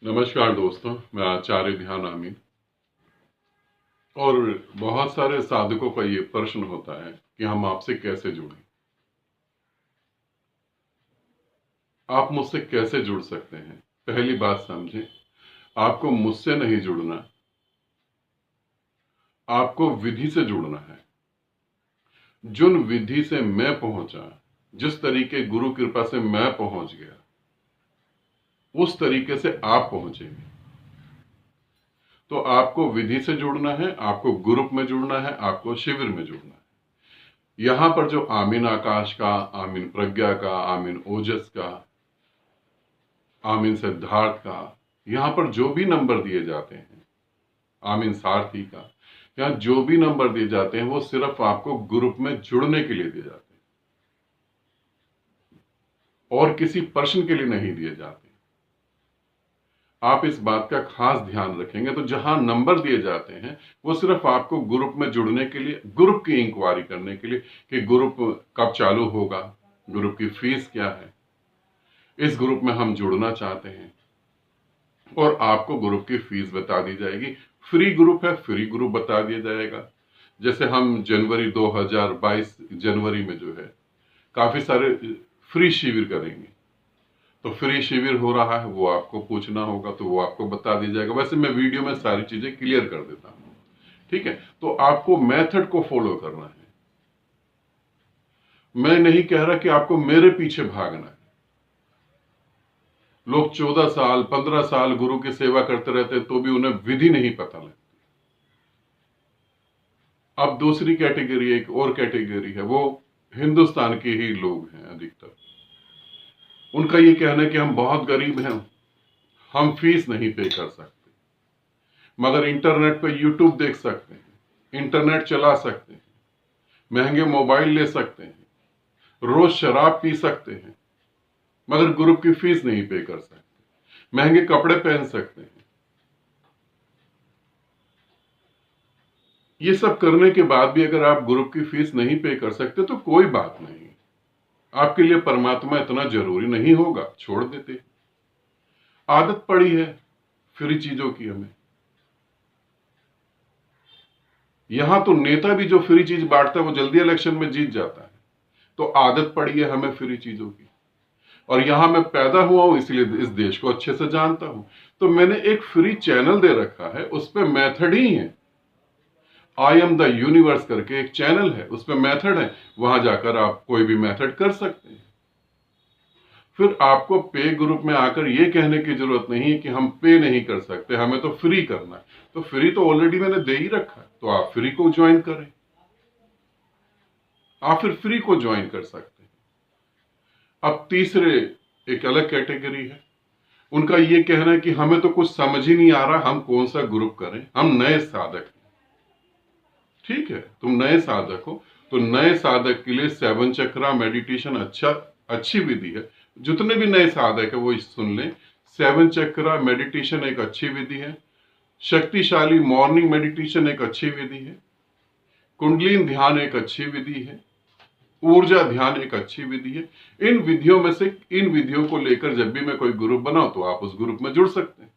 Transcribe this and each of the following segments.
नमस्कार दोस्तों, मैं आचार्य ध्यान आमीन। और बहुत सारे साधकों का ये प्रश्न होता है कि हम आपसे कैसे जुड़ें। आप मुझसे कैसे जुड़ सकते हैं? पहली बात समझें, आपको मुझसे नहीं जुड़ना, आपको विधि से जुड़ना है। जिन विधि से मैं पहुंचा, जिस तरीके गुरु कृपा से मैं पहुंच गया, उस तरीके से आप पहुंचेंगे। तो आपको विधि से जुड़ना है, आपको ग्रुप में जुड़ना है, आपको शिविर में जुड़ना है। यहां पर जो आमीन आकाश का, आमीन प्रज्ञा का, आमीन ओजस का, आमीन सिद्धार्थ का, यहां पर जो भी नंबर दिए जाते हैं, आमीन सारथी का, यहां जो भी नंबर दिए जाते हैं वो सिर्फ आपको ग्रुप में जुड़ने के लिए दिए जाते हैं और किसी प्रश्न के लिए नहीं दिए जाते। आप इस बात का खास ध्यान रखेंगे तो जहां नंबर दिए जाते हैं वो सिर्फ आपको ग्रुप में जुड़ने के लिए, ग्रुप की इंक्वायरी करने के लिए कि ग्रुप कब चालू होगा, ग्रुप की फीस क्या है, इस ग्रुप में हम जुड़ना चाहते हैं, और आपको ग्रुप की फीस बता दी जाएगी। फ्री ग्रुप है, फ्री ग्रुप बता दिया जाएगा। जैसे हम जनवरी 2022 जनवरी में जो है काफी सारे फ्री शिविर करेंगे, तो फ्री शिविर हो रहा है वो आपको पूछना होगा तो वो आपको बता दिया जाएगा। वैसे मैं वीडियो में सारी चीजें क्लियर कर देता हूं, ठीक है। तो आपको मेथड को फॉलो करना है। मैं नहीं कह रहा कि आपको मेरे पीछे भागना है। लोग 14 साल 15 साल गुरु की सेवा करते रहते तो भी उन्हें विधि नहीं पता लगती। अब दूसरी कैटेगरी, एक और कैटेगरी है, वो हिंदुस्तान के ही लोग हैं अधिकतर। उनका ये कहना है कि हम बहुत गरीब हैं, हम फीस नहीं पे कर सकते, मगर इंटरनेट पर यूट्यूब देख सकते हैं, इंटरनेट चला सकते हैं, महंगे मोबाइल ले सकते हैं, रोज शराब पी सकते हैं, मगर ग्रुप की फीस नहीं पे कर सकते, महंगे कपड़े पहन सकते हैं। ये सब करने के बाद भी अगर आप ग्रुप की फीस नहीं पे कर सकते तो कोई बात नहीं, आपके लिए परमात्मा इतना जरूरी नहीं होगा, छोड़ देते। आदत पड़ी है फ्री चीजों की हमें। यहां तो नेता भी जो फ्री चीज बांटता है वो जल्दी इलेक्शन में जीत जाता है। तो आदत पड़ी है हमें फ्री चीजों की, और यहां मैं पैदा हुआ हूं इसलिए इस देश को अच्छे से जानता हूं। तो मैंने एक फ्री चैनल दे रखा है, उस पर मेथड ही है। आई एम द यूनिवर्स करके एक चैनल है, उस पर मेथड है, वहां जाकर आप कोई भी मेथड कर सकते हैं। फिर आपको पे ग्रुप में आकर ये कहने की जरूरत नहीं है कि हम पे नहीं कर सकते, हमें तो फ्री करना है। तो फ्री तो ऑलरेडी मैंने दे ही रखा है, तो आप फ्री को ज्वाइन करें। आप फिर फ्री को ज्वाइन कर सकते हैं। अब तीसरे एक अलग कैटेगरी है, उनका ये कहना है कि हमें तो कुछ समझ ही नहीं आ रहा, हम कौन सा ग्रुप करें, हम नए साधक हैं। ठीक है, तुम नए साधक हो तो नए साधक के लिए 7 चक्रा मेडिटेशन अच्छी विधि है। जितने भी नए साधक है वो सुन लें। 7 चक्रा मेडिटेशन एक अच्छी विधि है। शक्तिशाली मॉर्निंग मेडिटेशन एक अच्छी विधि है। कुंडलिनी ध्यान एक अच्छी विधि है। ऊर्जा ध्यान एक अच्छी विधि है। इन विधियों में से इन विधियों को लेकर जब भी मैं कोई ग्रुप बनाऊं तो आप उस ग्रुप में जुड़ सकते हैं।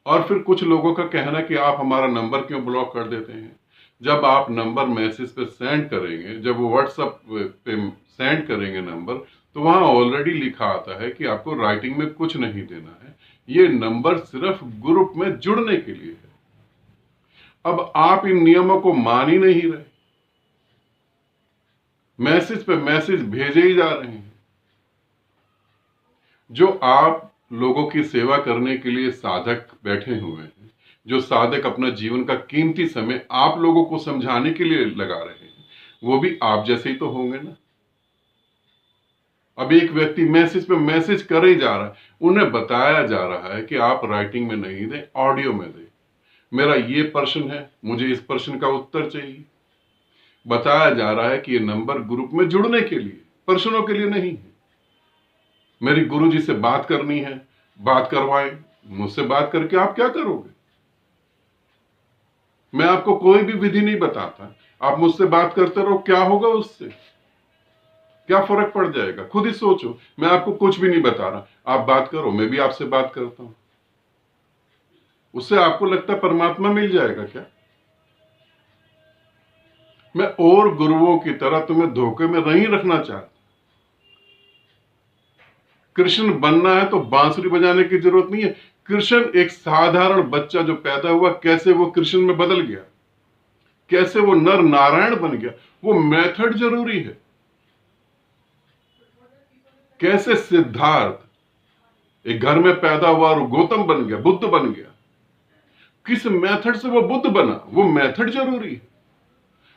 और फिर कुछ लोगों का कहना कि आप हमारा नंबर क्यों ब्लॉक कर देते हैं। जब आप नंबर मैसेज पे सेंड करेंगे, जब वो व्हाट्सएप पे सेंड करेंगे नंबर, तो वहां ऑलरेडी लिखा आता है कि आपको राइटिंग में कुछ नहीं देना है, ये नंबर सिर्फ ग्रुप में जुड़ने के लिए है। अब आप इन नियमों को मान ही नहीं रहे, मैसेज पे मैसेज भेजे ही जा रहे हैं। जो आप लोगों की सेवा करने के लिए साधक बैठे हुए हैं, जो साधक अपना जीवन का कीमती समय आप लोगों को समझाने के लिए लगा रहे हैं, वो भी आप जैसे ही तो होंगे ना। अब एक व्यक्ति मैसेज पे मैसेज कर ही जा रहा है, उन्हें बताया जा रहा है कि आप राइटिंग में नहीं दें, ऑडियो में दें। मेरा ये प्रश्न है, मुझे इस प्रश्न का उत्तर चाहिए। बताया जा रहा है कि ये नंबर ग्रुप में जुड़ने के लिए, प्रश्नों के लिए नहीं है। मेरी गुरुजी से बात करनी है, बात करवाएं। मुझसे बात करके आप क्या करोगे? मैं आपको कोई भी विधि नहीं बताता, आप मुझसे बात करते रहो, क्या होगा उससे? क्या फर्क पड़ जाएगा? खुद ही सोचो। मैं आपको कुछ भी नहीं बता रहा, आप बात करो, मैं भी आपसे बात करता हूं। उससे आपको लगता है परमात्मा मिल जाएगा क्या? मैं और गुरुओं की तरह तुम्हें धोखे में नहीं रखना चाहता। कृष्ण बनना है तो बांसुरी बजाने की जरूरत नहीं है। कृष्ण एक साधारण बच्चा जो पैदा हुआ, कैसे वो कृष्ण में बदल गया, कैसे वो नर नारायण बन गया, वो मेथड जरूरी है। कैसे सिद्धार्थ एक घर में पैदा हुआ और गौतम बन गया, बुद्ध बन गया, किस मेथड से वो बुद्ध बना, वो मेथड जरूरी है।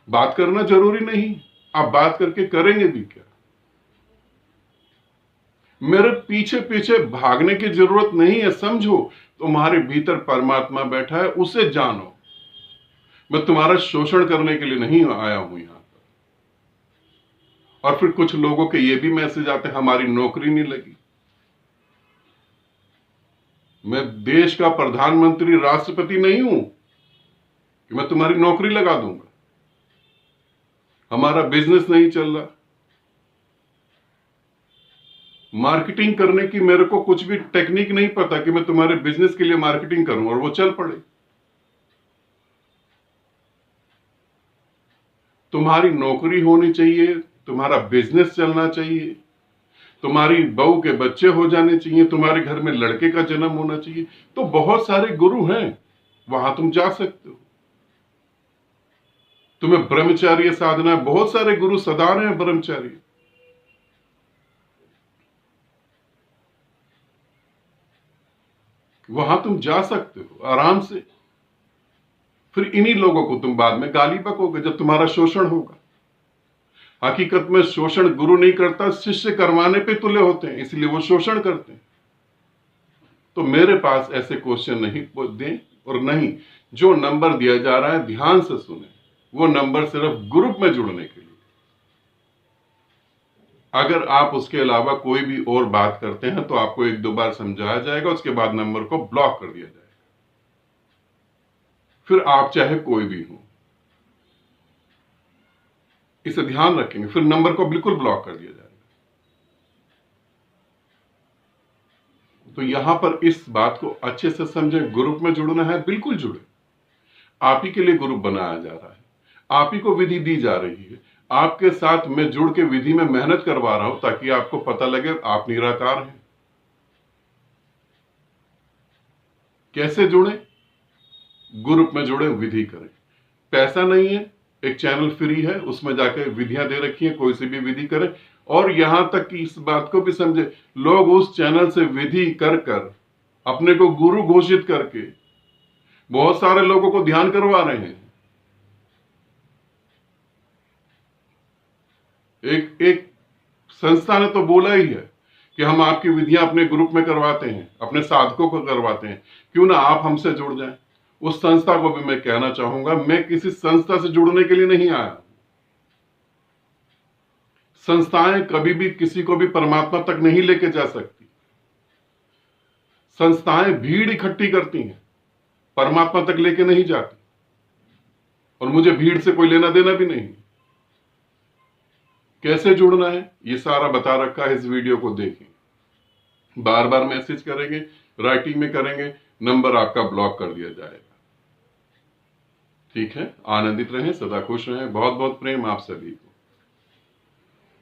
बात करना जरूरी नहीं। आप बात करके करेंगे भी क्या? मेरे पीछे पीछे भागने की जरूरत नहीं है। समझो तुम्हारे भीतर परमात्मा बैठा है, उसे जानो। मैं तुम्हारा शोषण करने के लिए नहीं आया हूं यहां पर। और फिर कुछ लोगों के ये भी मैसेज आते हैं, हमारी नौकरी नहीं लगी। मैं देश का प्रधानमंत्री, राष्ट्रपति नहीं हूं कि मैं तुम्हारी नौकरी लगा दूंगा। हमारा बिजनेस नहीं चल रहा। मार्केटिंग करने की मेरे को कुछ भी टेक्निक नहीं पता कि मैं तुम्हारे बिजनेस के लिए मार्केटिंग करूं और वो चल पड़े। तुम्हारी नौकरी होनी चाहिए, तुम्हारा बिजनेस चलना चाहिए, तुम्हारी बहू के बच्चे हो जाने चाहिए, तुम्हारे घर में लड़के का जन्म होना चाहिए। तो बहुत सारे गुरु हैं, वहां तुम जा सकते हो। तुम्हें ब्रह्मचार्य साधना, बहुत सारे गुरु सदा रहे हैं ब्रह्मचार्य। वहां तुम जा सकते हो आराम से। फिर इन्हीं लोगों को तुम बाद में गाली बकोगे जब तुम्हारा शोषण होगा। हकीकत में शोषण गुरु नहीं करता, शिष्य करवाने पे तुले होते हैं, इसलिए वो शोषण करते हैं। तो मेरे पास ऐसे क्वेश्चन नहीं दें, और नहीं, जो नंबर दिया जा रहा है ध्यान से सुने। वो नंबर सिर्फ ग्रुप में जुड़ने के लिए। अगर आप उसके अलावा कोई भी और बात करते हैं तो आपको 1-2 बार समझाया जाएगा, उसके बाद नंबर को ब्लॉक कर दिया जाएगा। फिर आप चाहे कोई भी हो, इसे ध्यान रखेंगे, फिर नंबर को बिल्कुल ब्लॉक कर दिया जाएगा। तो यहां पर इस बात को अच्छे से समझें। ग्रुप में जुड़ना है, बिल्कुल जुड़े। आप ही के लिए ग्रुप बनाया जा रहा है, आप ही को विधि दी जा रही है। आपके साथ मैं जुड़ के विधि में मेहनत करवा रहा हूं ताकि आपको पता लगे आप निराकार हैं। कैसे जुड़े? ग्रुप में जुड़े, विधि करें। पैसा नहीं है, एक चैनल फ्री है, उसमें जाकर विधियां दे रखी है, कोई सी भी विधि करें। और यहां तक कि इस बात को भी समझे, लोग उस चैनल से विधि कर कर अपने को गुरु घोषित करके बहुत सारे लोगों को ध्यान करवा रहे हैं। एक संस्था ने तो बोला ही है कि हम आपकी विधियां अपने ग्रुप में करवाते हैं, अपने साधकों को करवाते हैं, क्यों ना आप हमसे जुड़ जाएं। उस संस्था को भी मैं कहना चाहूंगा, मैं किसी संस्था से जुड़ने के लिए नहीं आया। संस्थाएं कभी भी किसी को भी परमात्मा तक नहीं लेके जा सकती। संस्थाएं भीड़ इकट्ठी करती हैं, परमात्मा तक लेके नहीं जाती। और मुझे भीड़ से कोई लेना देना भी नहीं। कैसे जुड़ना है ये सारा बता रखा है, इस वीडियो को देखें। बार बार मैसेज करेंगे, राइटिंग में करेंगे, नंबर आपका ब्लॉक कर दिया जाएगा। ठीक है, आनंदित रहें, सदा खुश रहें। बहुत बहुत प्रेम आप सभी को।